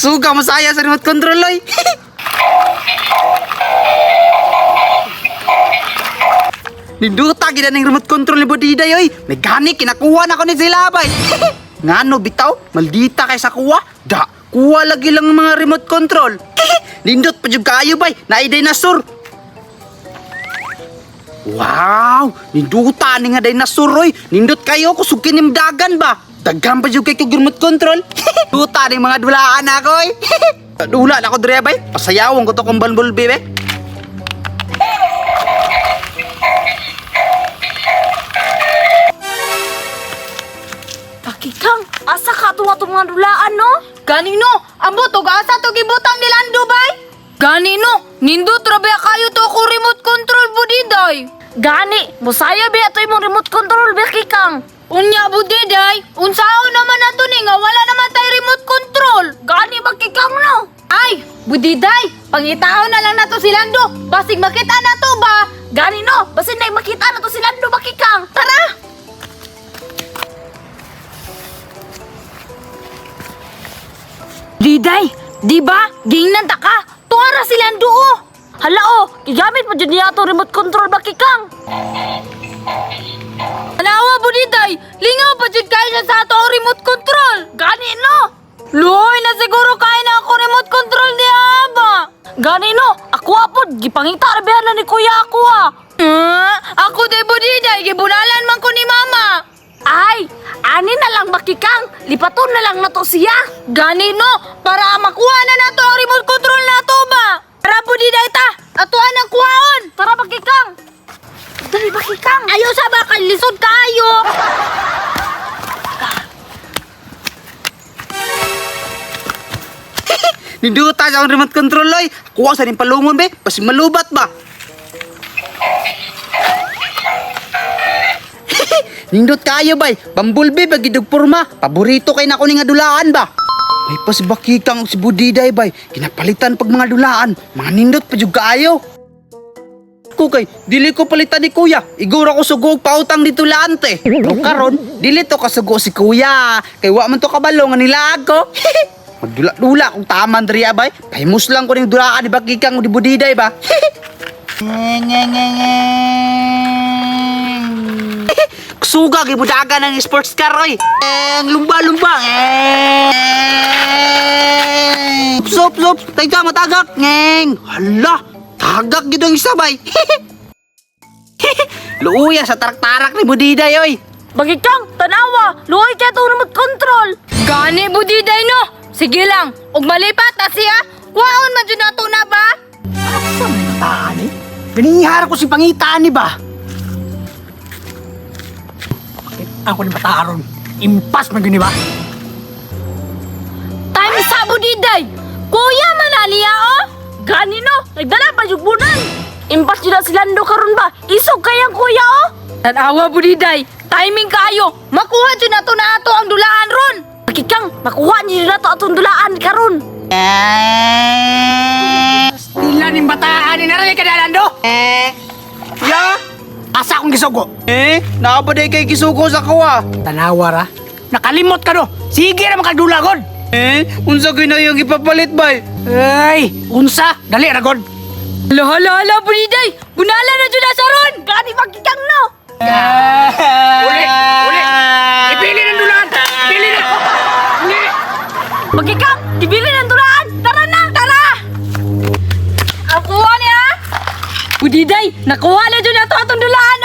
Suga masaya sa remote control oy. Ninduta gid ning remote control ni Budiday oy. May gani kinakuha na ko ni sila bay. Ngano bitaw? Maldita kay sa kuha. Da, kuha lagi lang ang mga remote control. Nindot pa jud kaayo bay, naay dinosaur. Wow, ninduta ni nga dinosaur oy. Nindot kayo ko sukin nim dagan ba? Daghan pa jud kay kog remote control. Duta ning mga dulaan ako oy. Dula na ko dire bay. Pasayawon ko to kung Bumblebee be. Pakikang, asa ka tuwa itong mga dulaan, no? Ganino, ambot og asa to gibutang ni Lando, bay? Ganino, nindot rabia kayo to ko remote control, Budiday. Gani, musaya biya to imong remote control, Pakikang. Unya, Budiday, unsao naman nato ni nga wala naman tayo remote control. Gani, Pakikang, no? Ay, Budiday, pangitaon na lang nato si Lando. Basig makita na to ba? Ganino, basig na makita na to si Lando, Pakikang. Tara! Diday, di ba? Gingnan ta ka. Tuara silang duo. Hala oh, gigamit pa dyan niya ito remote control Bakikang. Anawa po Diday, lingaw pa dyan kayo sa ato remote control. Gani no? Luhoy na siguro kaya na ako remote control ni Aba. Gani no, ako apod, gipangita rabihan na ni Kuya ako ah. Ako di po Diday, gibunalan man ko ni Mama. Ay, ani na lang Bakikang, lipaton na lang na to siya. Gani no, para makuha na nato ang remote control na to ba? Tara po di ta, atuan ang kuhaon. Tara Bakikang. Dali Bakikang. Ayaw sa bakal, lisod kayo. Ninduta sa remote control oy. Kuha sa ning palungon be, basi malubat ba? Nindot kayo bay, Bumblebee bagi dog porma, paborito kay nako ni nga dulaan ba? May pas Bakikang si Budiday bay, kinapalitan pag mga dulaan, mga nindot pa jud kaayo. Ko kay dili ko palitan ni Kuya, igura ko sugo og pautang dito lante. No karon, dili to kasugo si Kuya, kay wa man to kabalo nga nilaag ko. Magdula-dula kung taman diri bay, pahimos lang ko ning dulaan ni Bakikang di Budiday ba? Suga gibudaga ng sports car oy. Lumba-lumba. Sop, tayga matagak. Hala, tagak gid ang isabay. Luuya sa tarak-tarak ni Budiday oy. Bakikang, tanawa, luhoy kaya itong remote control. Gani Budiday no, sige lang, ug malipat na siya, kuhaon man dyan nato na ba? Asa may nataan eh? Ganihara ko si pangitaan ni ba? Bakit ako ni mataaron? Impas man gini ba? Time sa Budiday, kuya manaliya oh. Gani no, nagdala pa yung bunan. Impas dyan si Lando karon ba, isog kayang kuya oh. Tanawa Budiday, timing kayo, makuha dyan nato na ato ang dulaan ron. Bakikang, makuha niyo na to atong dulaan karon. Tila ning bataan ni naray ka Lando. Ya, Asa akong gisugo? naabaday kay gisugo sa kuha. Tanawa ra. Nakalimot ka no. Sige ra makadulagod. Unsa ginayong ipapalit bay? Ay, unsa? Dali ra god. Hala, Budiday, bunala na dyan na sa ron. Gani Bakikang no. Uli. Ipili ng dulaan. Ipili na. Uli. Bakikang, ibili ng dulaan. Tara. Ang kuha niya. Budiday, nakuha na dyan na to atong dulaan